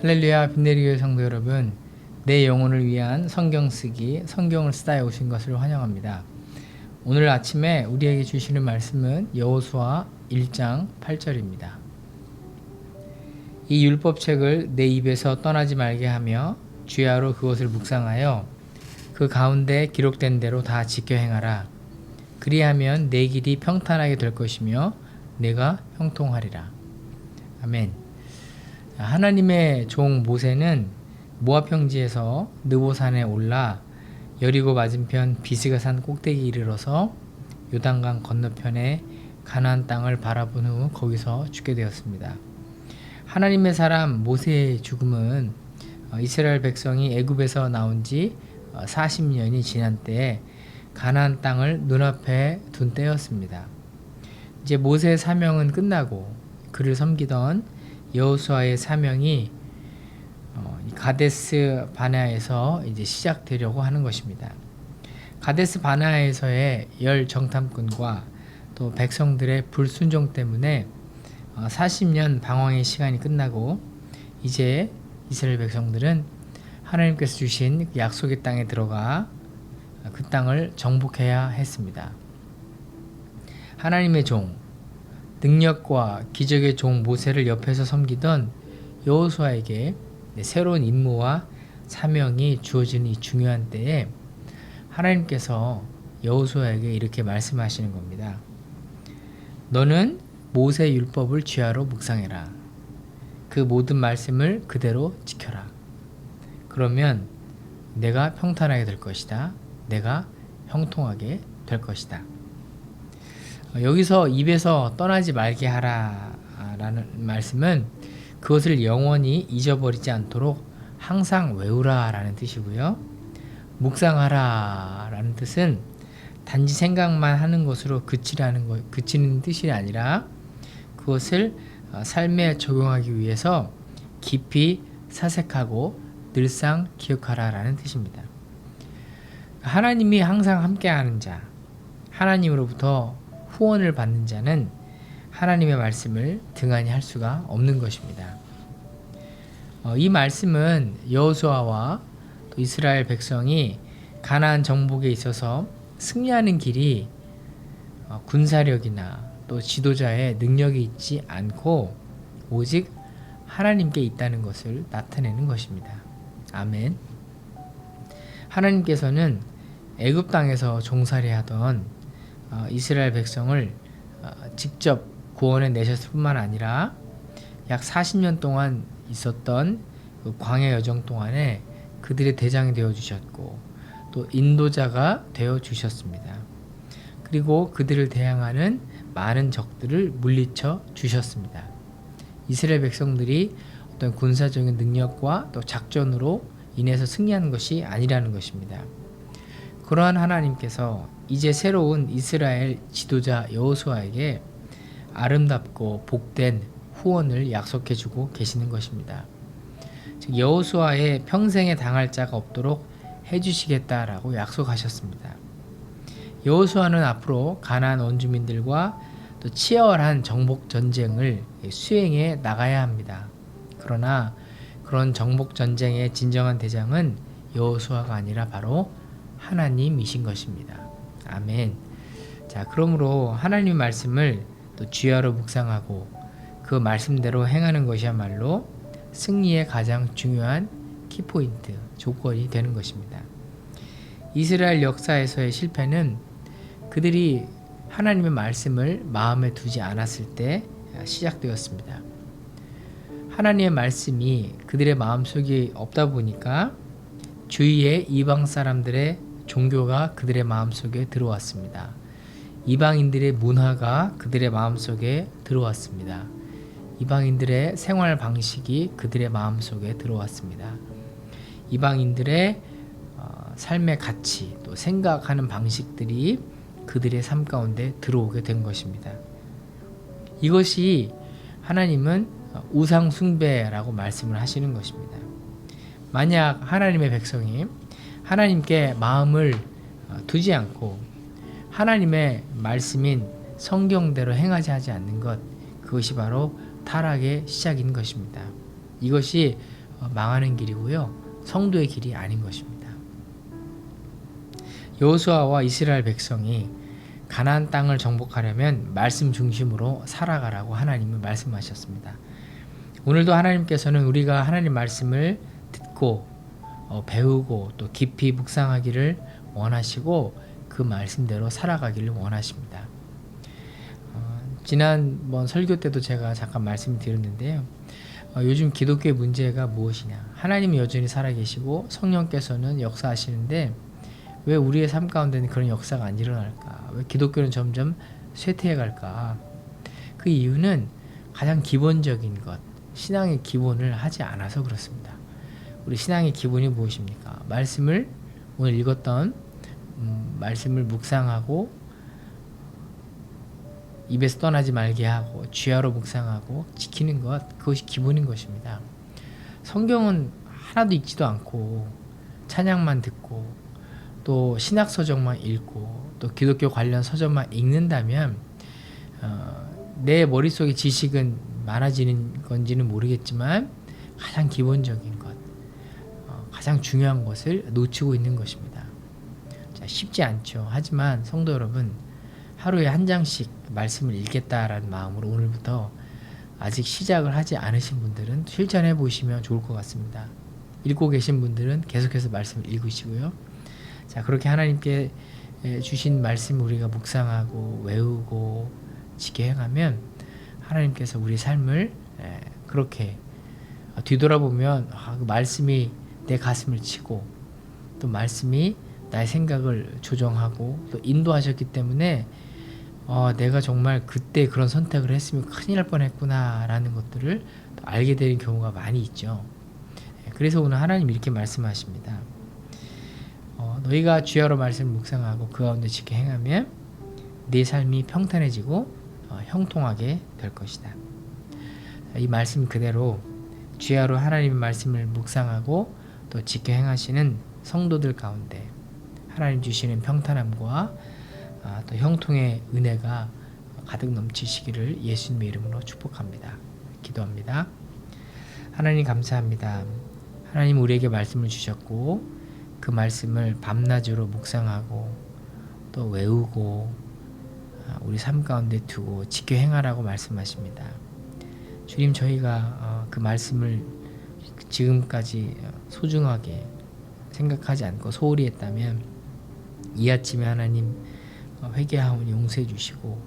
할렐루야, 빈내리교회 성도 여러분, 내 영혼을 위한 성경 쓰기, 성경을 쓰다에 오신 것을 환영합니다. 오늘 아침에 우리에게 주시는 말씀은 여호수아 1장 8절입니다. 이 율법책을 내 입에서 떠나지 말게 하며 주야로 그것을 묵상하여 그 가운데 기록된 대로 다 지켜 행하라. 그리하면 내 길이 평탄하게 될 것이며 내가 형통하리라. 아멘. 하나님의 종 모세는 모압 평지에서 느보산에 올라 여리고 맞은편 비스가 산 꼭대기에 이르러서 요단강 건너편에 가나안 땅을 바라본 후 거기서 죽게 되었습니다. 하나님의 사람 모세의 죽음은 이스라엘 백성이 애굽에서 나온 지 40년이 지난 때에 가나안 땅을 눈앞에 둔 때였습니다. 이제 모세의 사명은 끝나고 그를 섬기던 여호수아의 사명이 가데스 바네아에서 이제 시작되려고 하는 것입니다. 가데스 바네아에서의 열 정탐꾼과 또 백성들의 불순종 때문에 40년 방황의 시간이 끝나고 이제 이스라엘 백성들은 하나님께서 주신 약속의 땅에 들어가 그 땅을 정복해야 했습니다. 하나님의 종, 능력과 기적의 종 모세를 옆에서 섬기던 여호수아에게 새로운 임무와 사명이 주어지는 이 중요한 때에 하나님께서 여호수아에게 이렇게 말씀하시는 겁니다. 너는 모세 율법을 주야로 묵상해라. 그 모든 말씀을 그대로 지켜라. 그러면 내가 평탄하게 될 것이다. 내가 형통하게 될 것이다. 여기서 입에서 떠나지 말게 하라 라는 말씀은 그것을 영원히 잊어버리지 않도록 항상 외우라 라는 뜻이고요. 묵상하라 라는 뜻은 단지 생각만 하는 것으로 그치는 뜻이 아니라 그것을 삶에 적용하기 위해서 깊이 사색하고 늘상 기억하라 라는 뜻입니다. 하나님이 항상 함께하는 자, 하나님으로부터 후원을 받는 자는 하나님의 말씀을 등한히 할 수가 없는 것입니다. 이 말씀은 여호수아와 또 이스라엘 백성이 가나안 정복에 있어서 승리하는 길이 군사력이나 또 지도자의 능력이 있지 않고 오직 하나님께 있다는 것을 나타내는 것입니다. 아멘. 하나님께서는 애굽 땅에서 종살이하던 이스라엘 백성을 직접 구원해 내셨을 뿐만 아니라 약 40년 동안 있었던 그 광야 여정 동안에 그들의 대장이 되어 주셨고 또 인도자가 되어 주셨습니다. 그리고 그들을 대항하는 많은 적들을 물리쳐 주셨습니다. 이스라엘 백성들이 어떤 군사적인 능력과 또 작전으로 인해서 승리하는 것이 아니라는 것입니다. 그러한 하나님께서 이제 새로운 이스라엘 지도자 여호수아에게 아름답고 복된 후원을 약속해주고 계시는 것입니다. 즉 여호수아의 평생에 당할 자가 없도록 해주시겠다라고 약속하셨습니다. 여호수아는 앞으로 가나안 원주민들과 또 치열한 정복 전쟁을 수행해 나가야 합니다. 그러나 그런 정복 전쟁의 진정한 대장은 여호수아가 아니라 바로 하나님이신 것입니다. 아멘. 자, 그러므로 하나님의 말씀을 또 주야로 묵상하고 그 말씀대로 행하는 것이야말로 승리의 가장 중요한 키포인트, 조건이 되는 것입니다. 이스라엘 역사에서의 실패는 그들이 하나님의 말씀을 마음에 두지 않았을 때 시작되었습니다. 하나님의 말씀이 그들의 마음속에 없다 보니까 주위의 이방 사람들의 종교가 그들의 마음속에 들어왔습니다. 이방인들의 문화가 그들의 마음속에 들어왔습니다. 이방인들의 생활 방식이 그들의 마음속에 들어왔습니다. 이방인들의 삶의 가치, 또 생각하는 방식들이 그들의 삶 가운데 들어오게 된 것입니다. 이것이 하나님은 우상 숭배라고 말씀을 하시는 것입니다. 만약 하나님의 백성이 하나님께 마음을 두지 않고 하나님의 말씀인 성경대로 행하지 하지 않는 것, 그것이 바로 타락의 시작인 것입니다. 이것이 망하는 길이고요, 성도의 길이 아닌 것입니다. 여호수아와 이스라엘 백성이 가나안 땅을 정복하려면 말씀 중심으로 살아가라고 하나님은 말씀하셨습니다. 오늘도 하나님께서는 우리가 하나님 말씀을 듣고 배우고 또 깊이 묵상하기를 원하시고 그 말씀대로 살아가기를 원하십니다. 지난번 설교 때도 제가 잠깐 말씀드렸는데요. 요즘 기독교의 문제가 무엇이냐? 하나님은 여전히 살아계시고 성령께서는 역사하시는데 왜 우리의 삶 가운데는 그런 역사가 안 일어날까? 왜 기독교는 점점 쇠퇴해 갈까? 그 이유는 가장 기본적인 것, 신앙의 기본을 하지 않아서 그렇습니다. 우리 신앙의 기본이 무엇입니까? 말씀을 오늘 읽었던 말씀을 묵상하고 입에서 떠나지 말게 하고 주야로 묵상하고 지키는 것, 그것이 기본인 것입니다. 성경은 하나도 읽지도 않고 찬양만 듣고 또 신학 서적만 읽고 또 기독교 관련 서적만 읽는다면 내 머릿속에 지식은 많아지는 건지는 모르겠지만 가장 기본적인 것, 가장 중요한 것을 놓치고 있는 것입니다. 자, 쉽지 않죠. 하지만 성도 여러분, 하루에 한 장씩 말씀을 읽겠다라는 마음으로 오늘부터 아직 시작을 하지 않으신 분들은 실천해 보시면 좋을 것 같습니다. 읽고 계신 분들은 계속해서 말씀을 읽으시고요. 자, 그렇게 하나님께 주신 말씀 우리가 묵상하고 외우고 지켜 행하면 하나님께서 우리 삶을 그렇게 뒤돌아보면 그 말씀이 내 가슴을 치고 또 말씀이 나의 생각을 조정하고 또 인도하셨기 때문에 내가 정말 그때 그런 선택을 했으면 큰일 날 뻔했구나 라는 것들을 또 알게 되는 경우가 많이 있죠. 그래서 오늘 하나님 이렇게 말씀하십니다. 너희가 주야로 말씀을 묵상하고 그 가운데 지켜 행하면 네 삶이 평탄해지고 형통하게 될 것이다. 이 말씀 그대로 주야로 하나님의 말씀을 묵상하고 또 지켜 행하시는 성도들 가운데 하나님 주시는 평탄함과 또 형통의 은혜가 가득 넘치시기를 예수님의 이름으로 축복합니다. 기도합니다. 하나님 감사합니다. 하나님 우리에게 말씀을 주셨고 그 말씀을 밤낮으로 묵상하고 또 외우고 우리 삶 가운데 두고 지켜 행하라고 말씀하십니다. 주님, 저희가 그 말씀을 지금까지 소중하게 생각하지 않고 소홀히 했다면 이 아침에 하나님 회개하오니 용서해 주시고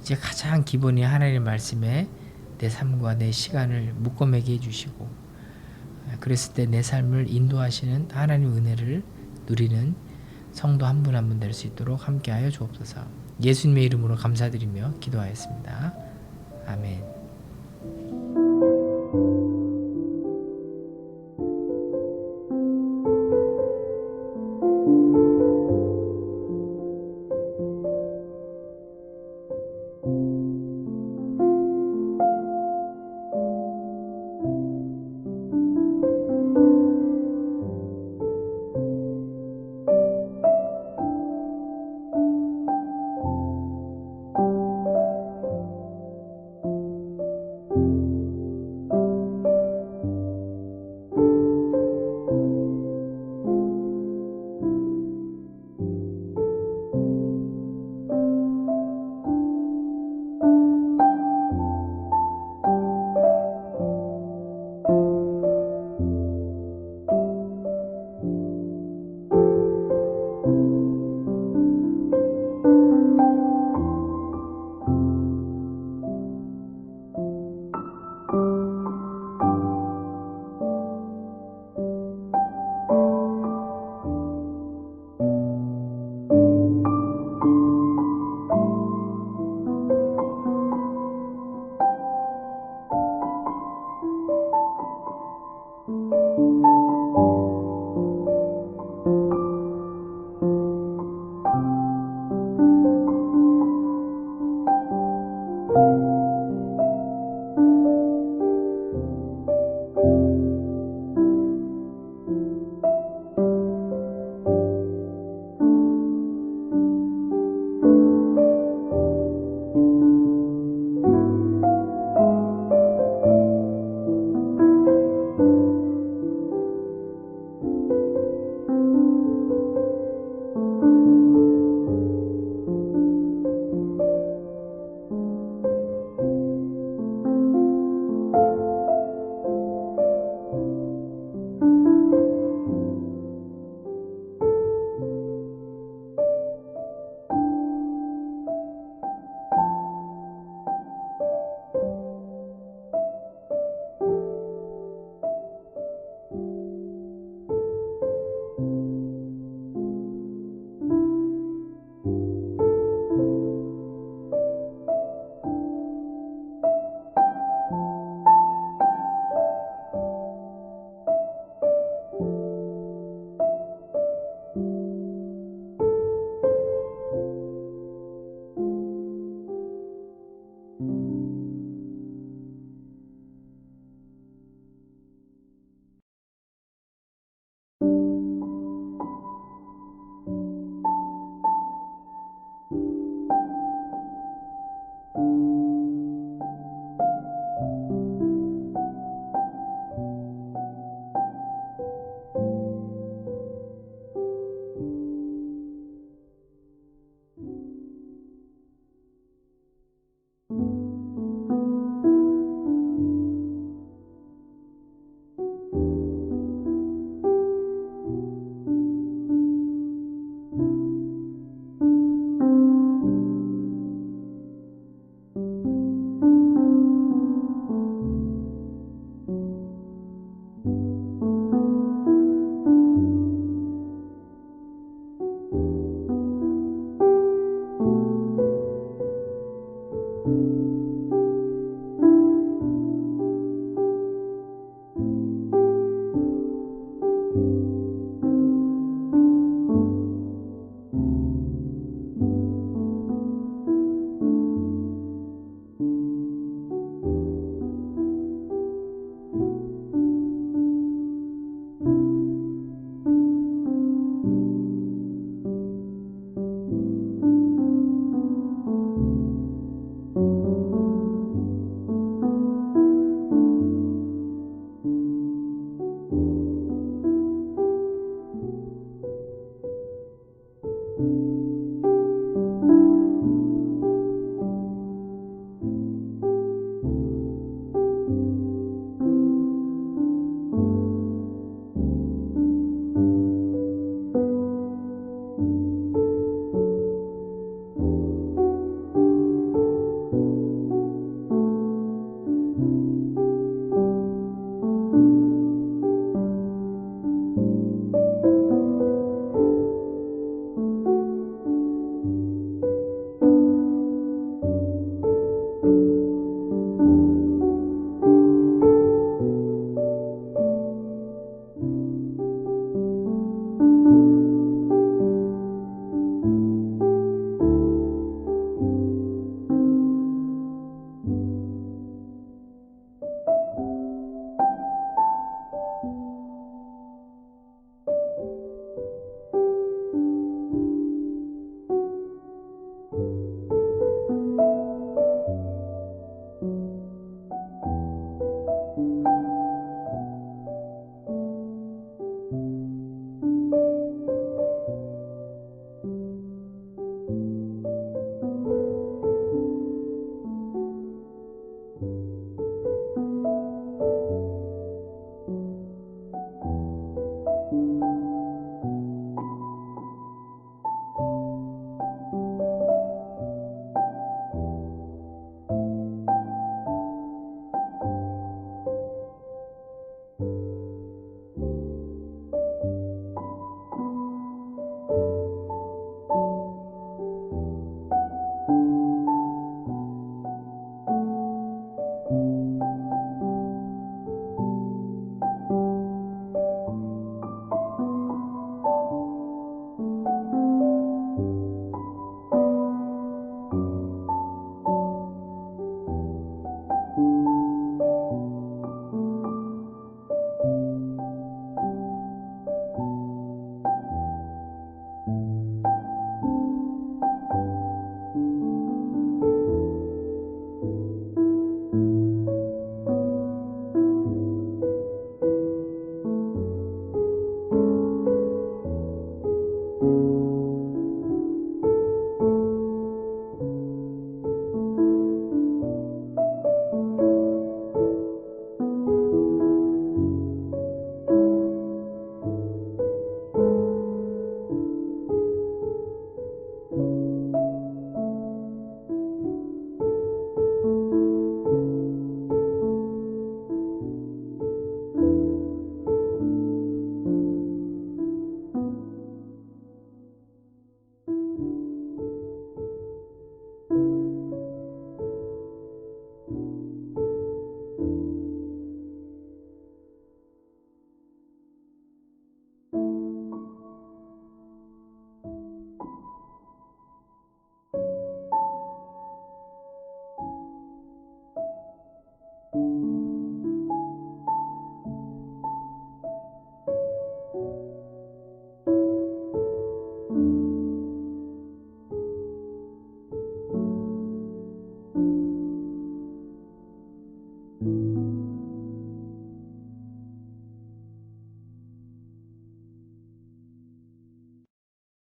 이제 가장 기본이 하나님의 말씀에 내 삶과 내 시간을 묶어매게 해주시고 그랬을 때 내 삶을 인도하시는 하나님 은혜를 누리는 성도 한 분 한 분 될 수 있도록 함께하여 주옵소서. 예수님의 이름으로 감사드리며 기도하였습니다. 아멘.